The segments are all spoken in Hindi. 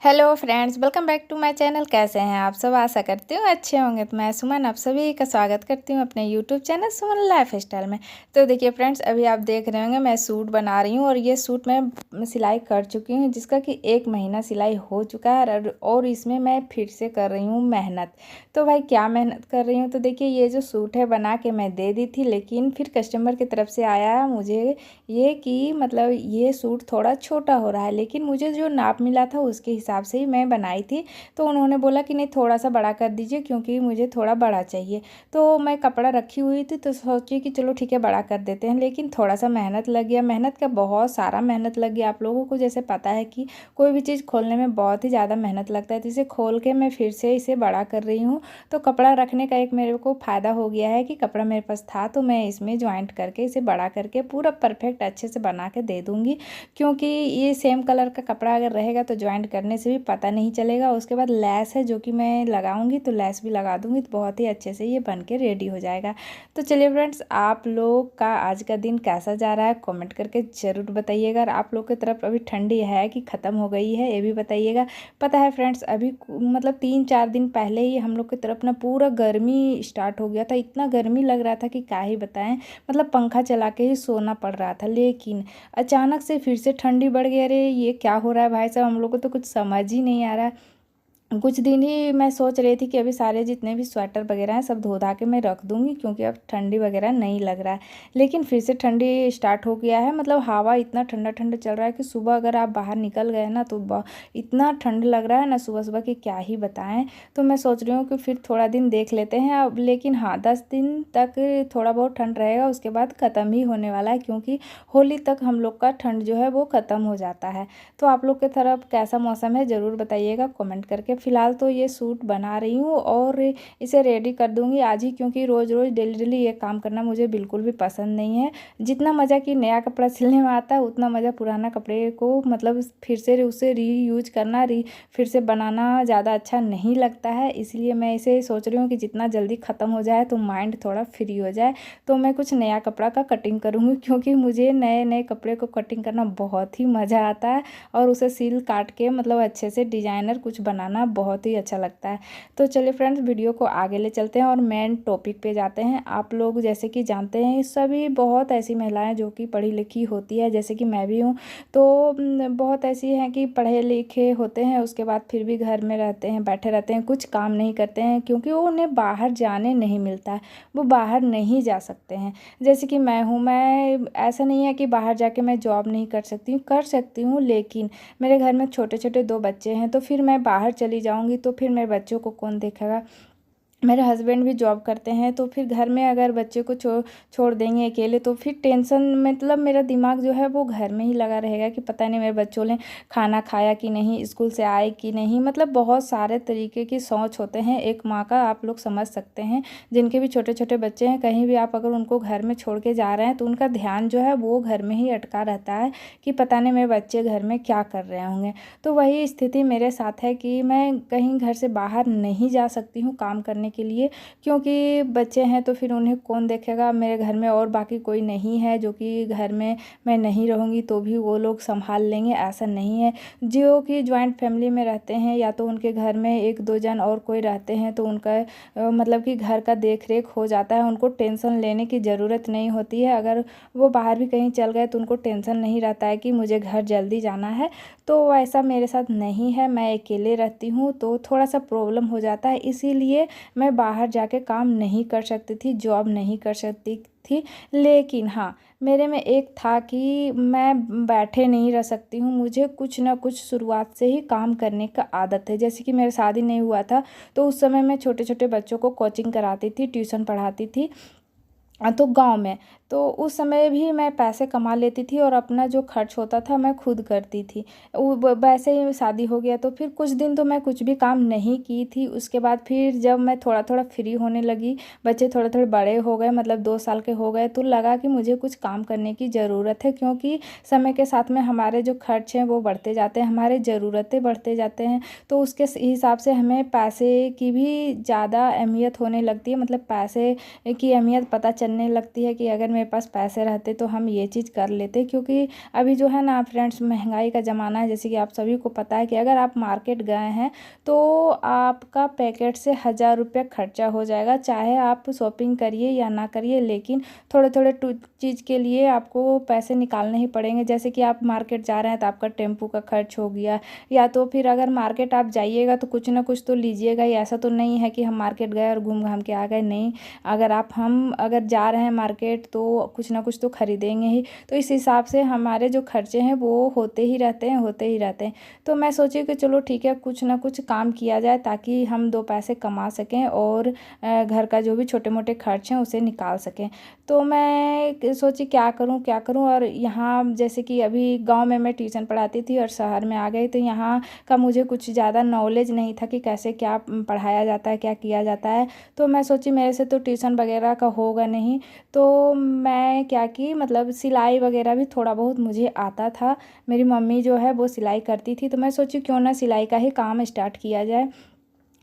Hello friends, welcome back to my channel. कैसे हैं आप सब? आशा करती हूँ अच्छे होंगे। तो मैं सुमन आप सभी का स्वागत करती हूँ अपने यूट्यूब चैनल सुमन लाइफ स्टाइल में। तो देखिए फ्रेंड्स, अभी आप देख रहे होंगे मैं सूट बना रही हूँ और ये सूट मैं सिलाई कर चुकी हूँ, जिसका कि 1 महीना सिलाई हो चुका है और इसमें मैं फिर से कर रही हूँ मेहनत। तो भाई क्या मेहनत कर रही हूँ? तो देखिए, ये जो सूट है बना के मैं दे दी थी, लेकिन फिर कस्टमर की तरफ से आया मुझे ये कि मतलब ये सूट थोड़ा छोटा हो रहा है, लेकिन मुझे जो नाप मिला था उसके हिसाब से ही मैं बनाई थी। तो उन्होंने बोला कि नहीं, थोड़ा सा बड़ा कर दीजिए क्योंकि मुझे थोड़ा बड़ा चाहिए। तो मैं कपड़ा रखी हुई थी तो सोची कि चलो ठीक है, बड़ा कर देते हैं, लेकिन थोड़ा सा मेहनत लग गया। मेहनत का बहुत सारा मेहनत लग गया। आप लोगों को जैसे पता है कि कोई भी चीज़ खोलने में बहुत ही ज़्यादा मेहनत लगता है, तो इसे खोल के मैं फिर से इसे बड़ा कर रही हूँ। तो कपड़ा रखने का एक मेरे को फ़ायदा हो गया है कि कपड़ा मेरे पास था, तो मैं इसमें ज्वाइंट करके इसे बड़ा करके पूरा परफेक्ट अच्छे से बना के दे दूँगी। क्योंकि ये सेम कलर का कपड़ा अगर रहेगा तो ज्वाइंट करने से भी पता नहीं चलेगा। उसके बाद लैस है जो कि मैं लगाऊंगी, तो लैस भी लगा दूंगी, तो बहुत ही अच्छे से ये बन के रेडी हो जाएगा। तो चलिए फ्रेंड्स, आप लोग का आज का दिन कैसा जा रहा है कमेंट करके ज़रूर बताइएगा। और आप लोग की तरफ अभी ठंडी है कि ख़त्म हो गई है, ये भी बताइएगा। पता है फ्रेंड्स, अभी मतलब 3-4 दिन पहले ही हम लोग की तरफ ना पूरा गर्मी स्टार्ट हो गया था। इतना गर्मी लग रहा था कि क्या ही बताएं, मतलब पंखा चला के ही सोना पड़ रहा था। लेकिन अचानक से फिर से ठंडी बढ़ गई। अरे ये क्या हो रहा है भाई साहब, हम लोग को तो कुछ समझ ही नहीं आ रहा है। कुछ दिन ही मैं सोच रही थी कि अभी सारे जितने भी स्वेटर वगैरह हैं सब धो धा के मैं रख दूंगी, क्योंकि अब ठंडी वगैरह नहीं लग रहा है। लेकिन फिर से ठंडी स्टार्ट हो गया है। मतलब हवा इतना ठंडा ठंडा चल रहा है कि सुबह अगर आप बाहर निकल गए ना तो इतना ठंड लग रहा है ना सुबह सुबह कि क्या ही बताएं। तो मैं सोच रही हूँ कि फिर थोड़ा दिन देख लेते हैं अब। लेकिन हाँ, 10 दिन तक थोड़ा बहुत ठंड रहेगा, उसके बाद ख़त्म ही होने वाला है, क्योंकि होली तक हम लोग का ठंड जो है वो ख़त्म हो जाता है। तो आप लोग के तरफ कैसा मौसम है ज़रूर बताइएगा कमेंट करके। फ़िलहाल तो ये सूट बना रही हूँ और इसे रेडी कर दूँगी आज ही, क्योंकि रोज़ रोज़ डेली डेली ये काम करना मुझे बिल्कुल भी पसंद नहीं है। जितना मज़ा कि नया कपड़ा सिलने में आता है, उतना मज़ा पुराना कपड़े को मतलब फिर से उसे रीयूज करना फिर से बनाना ज़्यादा अच्छा नहीं लगता है। इसलिए मैं इसे सोच रही हूँ कि जितना जल्दी ख़त्म हो जाए तो माइंड थोड़ा फ्री हो जाए। तो मैं कुछ नया कपड़ा का कटिंग करूँगी, क्योंकि मुझे नए नए कपड़े को कटिंग करना बहुत ही मज़ा आता है और उसे सील काट के मतलब अच्छे से डिजाइनर कुछ बनाना बहुत ही अच्छा लगता है। तो चलिए फ्रेंड्स, वीडियो को आगे ले चलते हैं और मेन टॉपिक पे जाते हैं। आप लोग जैसे कि जानते हैं सभी बहुत ऐसी महिलाएं जो कि पढ़ी लिखी होती है, जैसे कि मैं भी हूँ। तो बहुत ऐसी हैं कि पढ़े लिखे होते हैं, उसके बाद फिर भी घर में रहते हैं, बैठे रहते हैं, कुछ काम नहीं करते हैं, क्योंकि वो उन्हें बाहर जाने नहीं मिलता है, वो बाहर नहीं जा सकते हैं। जैसे कि मैं हूँ, मैं ऐसा नहीं है कि बाहर जाके मैं जॉब नहीं कर सकती हूँ, लेकिन मेरे घर में छोटे छोटे 2 बच्चे हैं। तो फिर मैं बाहर चली जाऊंगी तो फिर मेरे बच्चों को कौन देखेगा? मेरे हस्बैंड भी जॉब करते हैं, तो फिर घर में अगर बच्चे को छोड़ देंगे अकेले तो फिर टेंशन, मतलब मेरा दिमाग जो है वो घर में ही लगा रहेगा कि पता नहीं मेरे बच्चों ने खाना खाया कि नहीं, स्कूल से आए कि नहीं। मतलब बहुत सारे तरीके की सोच होते हैं एक माँ का, आप लोग समझ सकते हैं। जिनके भी छोटे छोटे बच्चे हैं, कहीं भी आप अगर उनको घर में छोड़ के जा रहे हैं तो उनका ध्यान जो है वो घर में ही अटका रहता है कि पता नहीं मेरे बच्चे घर में क्या कर रहे होंगे। तो वही स्थिति मेरे साथ है कि मैं कहीं घर से बाहर नहीं जा सकती हूँ काम करने के लिए, क्योंकि बच्चे हैं तो फिर उन्हें कौन देखेगा? मेरे घर में और बाकी कोई नहीं है जो कि घर में मैं नहीं रहूँगी तो भी वो लोग संभाल लेंगे, ऐसा नहीं है। जो कि ज्वाइंट फैमिली में रहते हैं या तो उनके घर में 1-2 जन और कोई रहते हैं तो उनका मतलब कि घर का देख रेख हो जाता है, उनको टेंशन लेने की ज़रूरत नहीं होती है। अगर वो बाहर भी कहीं चल गए तो उनको टेंशन नहीं रहता है कि मुझे घर जल्दी जाना है। तो ऐसा मेरे साथ नहीं है, मैं अकेले रहती हूँ तो थोड़ा सा प्रॉब्लम हो जाता है। इसीलिए मैं बाहर जाके काम नहीं कर सकती थी, जॉब नहीं कर सकती थी। लेकिन हाँ, मेरे में एक था कि मैं बैठे नहीं रह सकती हूँ, मुझे कुछ ना कुछ शुरुआत से ही काम करने का आदत है। जैसे कि मेरा शादी नहीं हुआ था तो उस समय मैं छोटे छोटे बच्चों को कोचिंग कराती थी, ट्यूशन पढ़ाती थी। तो गांव में, तो उस समय भी मैं पैसे कमा लेती थी और अपना जो खर्च होता था मैं खुद करती थी। वैसे ही शादी हो गया तो फिर कुछ दिन तो मैं कुछ भी काम नहीं की थी। उसके बाद फिर जब मैं थोड़ा थोड़ा फ्री होने लगी, बच्चे थोड़े थोड़े बड़े हो गए, मतलब 2 साल के हो गए, तो लगा कि मुझे कुछ काम करने की ज़रूरत है, क्योंकि समय के साथ में हमारे जो खर्च हैं वो बढ़ते जाते हैं, हमारे ज़रूरतें बढ़ते जाते हैं। तो उसके हिसाब से हमें पैसे की भी ज़्यादा अहमियत होने लगती है, मतलब पैसे की अहमियत पता चलने लगती है कि अगर मेरे पास पैसे रहते तो हम ये चीज़ कर लेते, क्योंकि अभी जो है ना फ्रेंड्स महंगाई का ज़माना है। जैसे कि आप सभी को पता है कि अगर आप मार्केट गए हैं तो आपका पैकेट से 1000 रुपये खर्चा हो जाएगा, चाहे आप शॉपिंग करिए या ना करिए, लेकिन थोड़े थोड़े चीज़ के लिए आपको पैसे निकालने ही पड़ेंगे। जैसे कि आप मार्केट जा रहे हैं तो आपका टेम्पू का खर्च हो गया, या तो फिर अगर मार्केट आप जाइएगा तो कुछ ना कुछ तो लीजिएगा ही। ऐसा तो नहीं है कि हम मार्केट गए और घूम घाम के आ गए, नहीं। अगर हम अगर जा रहे हैं मार्केट तो कुछ ना कुछ तो खरीदेंगे ही। तो इस हिसाब से हमारे जो खर्चे हैं वो होते ही रहते हैं, होते ही रहते हैं। तो मैं सोची कि चलो ठीक है, कुछ ना कुछ काम किया जाए ताकि हम 2 पैसे कमा सकें और घर का जो भी छोटे मोटे खर्च हैं उसे निकाल सकें। तो मैं सोची क्या करूं क्या करूं। और यहाँ जैसे कि अभी गांव में मैं ट्यूशन पढ़ाती थी और शहर में आ गई, तो यहाँ का मुझे कुछ ज़्यादा नॉलेज नहीं था कि कैसे क्या पढ़ाया जाता है, क्या किया जाता है। तो मैं सोची मेरे से तो ट्यूशन वगैरह का होगा नहीं, तो मैं क्या की, मतलब सिलाई वगैरह भी थोड़ा बहुत मुझे आता था। मेरी मम्मी जो है वो सिलाई करती थी, तो मैं सोची क्यों ना सिलाई का ही काम स्टार्ट किया जाए।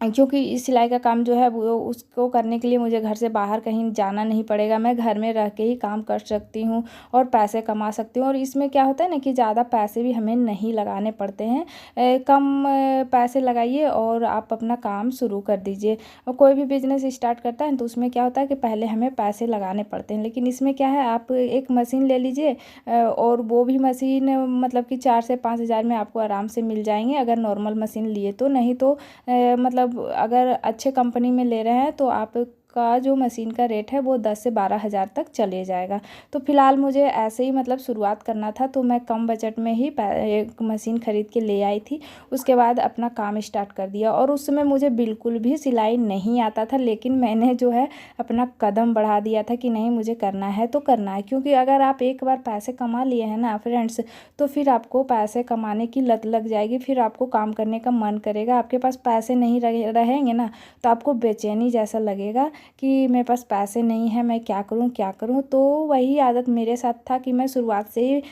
क्योंकि इस सिलाई का काम जो है वो उसको करने के लिए मुझे घर से बाहर कहीं जाना नहीं पड़ेगा, मैं घर में रह के ही काम कर सकती हूँ और पैसे कमा सकती हूँ। और इसमें क्या होता है ना कि ज़्यादा पैसे भी हमें नहीं लगाने पड़ते हैं। कम पैसे लगाइए और आप अपना काम शुरू कर दीजिए। और कोई भी बिजनेस स्टार्ट करता है तो उसमें क्या होता है कि पहले हमें पैसे लगाने पड़ते हैं, लेकिन इसमें क्या है, आप एक मशीन ले लीजिए और वो भी मशीन मतलब कि 4 से 5 हज़ार में आपको आराम से मिल जाएंगे, अगर नॉर्मल मशीन लिए तो। नहीं तो मतलब अगर अच्छे कंपनी में ले रहे हैं तो आपका जो मशीन का रेट है वो 10 से 12 हज़ार तक चले जाएगा। तो फिलहाल मुझे ऐसे ही मतलब शुरुआत करना था, तो मैं कम बजट में ही एक मशीन ख़रीद के ले आई थी। उसके बाद अपना काम स्टार्ट कर दिया और उस समय मुझे बिल्कुल भी सिलाई नहीं आता था, लेकिन मैंने जो है अपना कदम बढ़ा दिया था कि नहीं, मुझे करना है तो करना है। क्योंकि अगर आप एक बार पैसे कमा लिए हैं ना फ्रेंड्स, तो फिर आपको पैसे कमाने की लत लग जाएगी, फिर आपको काम करने का मन करेगा। आपके पास पैसे नहीं रहेंगे ना तो आपको बेचैनी जैसा लगेगा कि मेरे पास पैसे नहीं है, मैं क्या करूं क्या करूं। तो वही आदत मेरे साथ था कि मैं शुरुआत से ही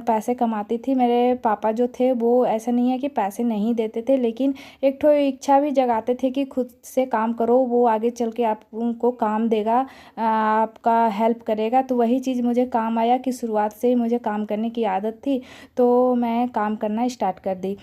पैसे कमाती थी। मेरे पापा जो थे वो ऐसा नहीं है कि पैसे नहीं देते थे, लेकिन एक ठो इच्छा भी जगाते थे कि खुद से काम करो, वो आगे चल के आपको काम देगा, आपका हेल्प करेगा। तो वही चीज़ मुझे काम आया कि शुरुआत से ही मुझे काम करने की आदत थी, तो मैं काम करना स्टार्ट कर दी।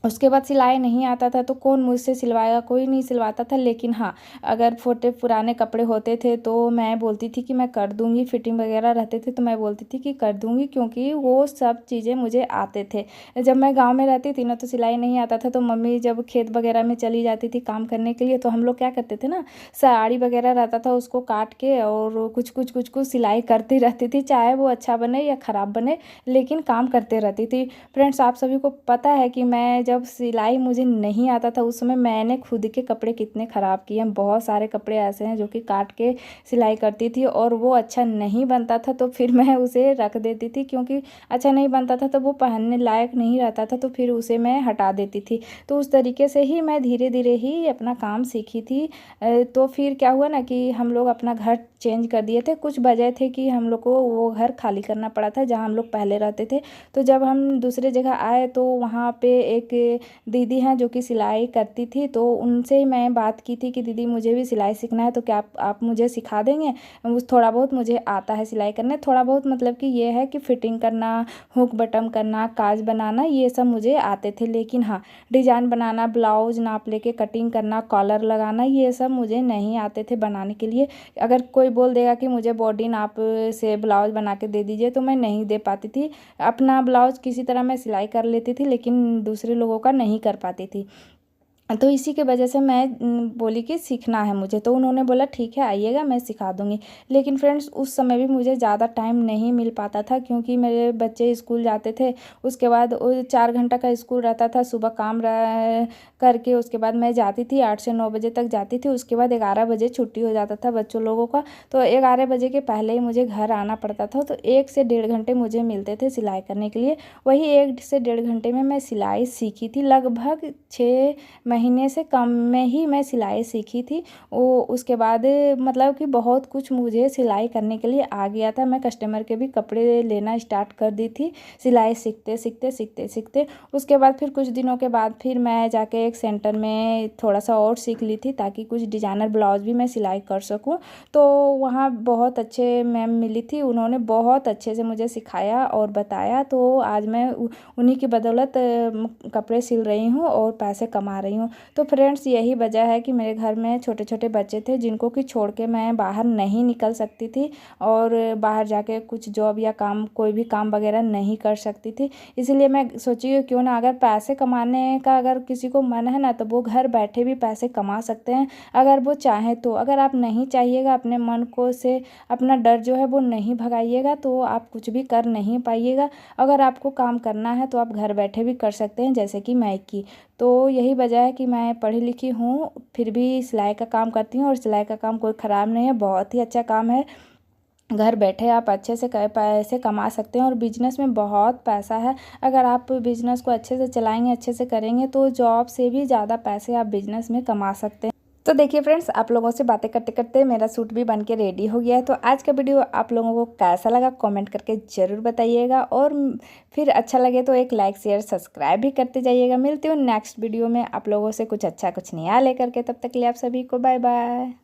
उसके बाद सिलाई नहीं आता था तो कौन मुझसे सिलवाएगा, कोई नहीं सिलवाता था। लेकिन हाँ, अगर छोटे पुराने कपड़े होते थे तो मैं बोलती थी कि मैं कर दूंगी, फिटिंग वगैरह रहते थे तो मैं बोलती थी कि कर दूंगी, क्योंकि वो सब चीज़ें मुझे आते थे। जब मैं गांव में रहती थी ना तो सिलाई नहीं आता था, तो मम्मी जब खेत वगैरह में चली जाती थी काम करने के लिए, तो हम लोग क्या करते थे ना, साड़ी वगैरह रहता था उसको काट के और कुछ कुछ सिलाई करती रहती थी, चाहे वो अच्छा बने या ख़राब बने, लेकिन काम करते रहती थी। फ्रेंड्स, आप सभी को पता है कि मैं जब सिलाई मुझे नहीं आता था उस समय मैंने खुद के कपड़े कितने ख़राब किए हैं। बहुत सारे कपड़े ऐसे हैं जो कि काट के सिलाई करती थी और वो अच्छा नहीं बनता था तो फिर मैं उसे रख देती थी, क्योंकि अच्छा नहीं बनता था तो वो पहनने लायक नहीं रहता था, तो फिर उसे मैं हटा देती थी। तो उस तरीके से ही मैं धीरे धीरे ही अपना काम सीखी थी। तो फिर क्या हुआ ना कि हम लोग अपना घर चेंज कर दिए थे। कुछ वजह थे कि हम लोग को वो घर खाली करना पड़ा था जहाँ हम लोग पहले रहते थे। तो जब हम दूसरे जगह आए तो वहाँ पे एक दीदी हैं जो कि सिलाई करती थी, तो उनसे मैं बात की थी कि दीदी मुझे भी सिलाई सीखना है, तो क्या आप मुझे सिखा देंगे। थोड़ा बहुत मुझे आता है सिलाई करने, थोड़ा बहुत मतलब कि ये है कि फिटिंग करना, हुक बटन करना, काज बनाना, ये सब मुझे आते थे। लेकिन हाँ, डिजाइन बनाना, ब्लाउज नाप लेके कटिंग करना, कॉलर लगाना, ये सब मुझे नहीं आते थे बनाने के लिए। अगर कोई बोल देगा कि मुझे बॉडी नाप से ब्लाउज बना के दे दीजिए तो मैं नहीं दे पाती थी। अपना ब्लाउज किसी तरह मैं सिलाई कर लेती थी, लेकिन दूसरे लोगों का नहीं कर पाती थी। तो इसी के वजह से मैं बोली कि सीखना है मुझे, तो उन्होंने बोला ठीक है आइएगा, मैं सिखा दूँगी। लेकिन फ्रेंड्स, उस समय भी मुझे ज़्यादा टाइम नहीं मिल पाता था, क्योंकि मेरे बच्चे स्कूल जाते थे। उसके बाद वो 4 घंटा का स्कूल रहता था, सुबह काम करके उसके बाद मैं जाती थी, 8 से 9 बजे तक जाती थी। उसके बाद 11 बजे छुट्टी हो जाता था बच्चों लोगों का, तो 11 बजे के पहले ही मुझे घर आना पड़ता था। तो 1 से 1.5 घंटे मुझे मिलते थे सिलाई करने के लिए। वही 1 से 1.5 घंटे में मैं सिलाई सीखी थी। लगभग 6 महीने महीने से कम में ही मैं सिलाई सीखी थी। उसके बाद मतलब कि बहुत कुछ मुझे सिलाई करने के लिए आ गया था। मैं कस्टमर के भी कपड़े लेना स्टार्ट कर दी थी सिलाई सीखते सीखते सीखते सीखते। उसके बाद फिर कुछ दिनों के बाद फिर मैं जाके एक सेंटर में थोड़ा सा और सीख ली थी, ताकि कुछ डिज़ाइनर ब्लाउज़ भी मैं सिलाई कर सकूं। तो वहाँ बहुत अच्छे मैम मिली थी, उन्होंने बहुत अच्छे से मुझे सिखाया और बताया। तो आज मैं उन्हीं की बदौलत कपड़े सिल रही हूँ और पैसे कमा रही हूँ। तो फ्रेंड्स, यही वजह है कि मेरे घर में छोटे छोटे बच्चे थे जिनको कि छोड़ के मैं बाहर नहीं निकल सकती थी और बाहर जाके कुछ जॉब या काम, कोई भी काम वगैरह नहीं कर सकती थी। इसलिए मैं सोची क्यों ना, अगर पैसे कमाने का अगर किसी को मन है ना, तो वो घर बैठे भी पैसे कमा सकते हैं अगर वो चाहें तो। अगर आप नहीं चाहिएगा, अपने मन को से अपना डर जो है वो नहीं भगाइएगा, तो आप कुछ भी कर नहीं पाइएगा। अगर आपको काम करना है तो आप घर बैठे भी कर सकते हैं, जैसे कि मैं की। तो यही वजह है कि मैं पढ़ी लिखी हूँ, फिर भी सिलाई का काम करती हूँ, और सिलाई का काम कोई ख़राब नहीं है, बहुत ही अच्छा काम है। घर बैठे आप अच्छे से पैसे कमा सकते हैं और बिजनेस में बहुत पैसा है। अगर आप बिजनेस को अच्छे से चलाएंगे, अच्छे से करेंगे, तो जॉब से भी ज़्यादा पैसे आप बिजनेस में कमा सकते हैं। तो देखिए फ्रेंड्स, आप लोगों से बातें करते करते मेरा सूट भी बन के रेडी हो गया है। तो आज का वीडियो आप लोगों को कैसा लगा कमेंट करके ज़रूर बताइएगा, और फिर अच्छा लगे तो एक लाइक शेयर सब्सक्राइब भी करते जाइएगा। मिलती हूँ नेक्स्ट वीडियो में आप लोगों से कुछ अच्छा कुछ नया लेकर के। तब तक के लिए आप सभी को बाय बाय।